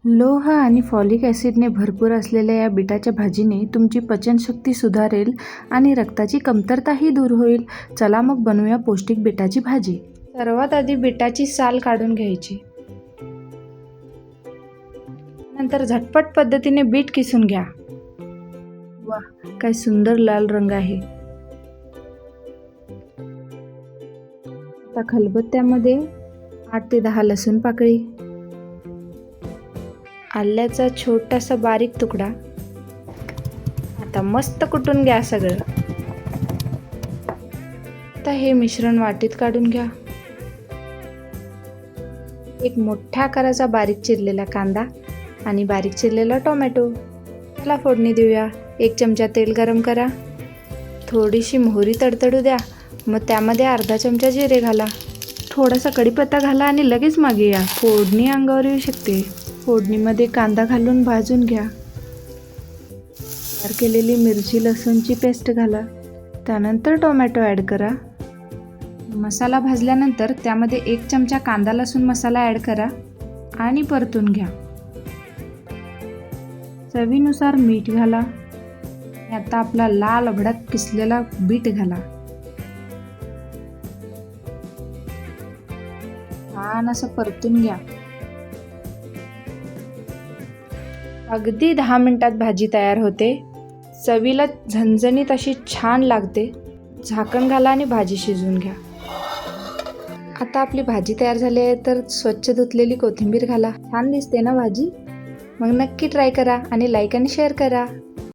लोह आणि फॉलिक ॲसिडने भरपूर असलेल्या या बीटाच्या भाजीने तुमची पचनशक्ती सुधारेल आणि रक्ताची कमतरताही दूर होईल. चला मग बनवूया पौष्टिक बीटाची भाजी. सर्वात आधी बीटाची साल काढून घ्यायची. नंतर झटपट पद्धतीने बीट किसून घ्या. वा, काय सुंदर लाल रंग आहे. आता खलबत्त्यामध्ये 8 ते 10 लसूण पाकळी, आल्याचा छोटासा बारीक तुकडा. आता मस्त कुटून घ्या सगळं. आता हे मिश्रण वाटीत काढून घ्या. एक मोठ्या आकाराचा बारीक चिरलेला कांदा आणि बारीक चिरलेला टोमॅटो. त्याला फोडणी देऊया. 1 चमचा तेल गरम करा. थोडीशी मोहरी तडतडू द्या. मग त्यामध्ये अर्धा चमचा जिरे घाला. थोडासा कढीपत्ता घाला आणि लगेच मागे या. फोडणी अंगावर येऊ शकते. फोडणीमध्ये कांदा घालून भाजून घ्या. तयार केलेली मिरची लसूणची पेस्ट घाला. त्यानंतर टोमॅटो ॲड करा. मसाला भाजल्यानंतर त्यामध्ये 1 चमचा कांदा लसूण मसाला ॲड करा आणि परतून घ्या. चवीनुसार मीठ घाला. आता आपला लाल भडक किसलेला बीट घाला. छान असं परतून घ्या. अगदी 10 मिनिटात भाजी तयार होते. चवीला झणझणीत अशी छान लागते. झाकण घाला आणि भाजी शिजवून घ्या. आता आपली भाजी तयार झाली आहे, तर स्वच्छ धुतलेली कोथिंबीर घाला. छान दिसते ना भाजी? मग नक्की ट्राय करा आणि लाईक आणि शेअर करा.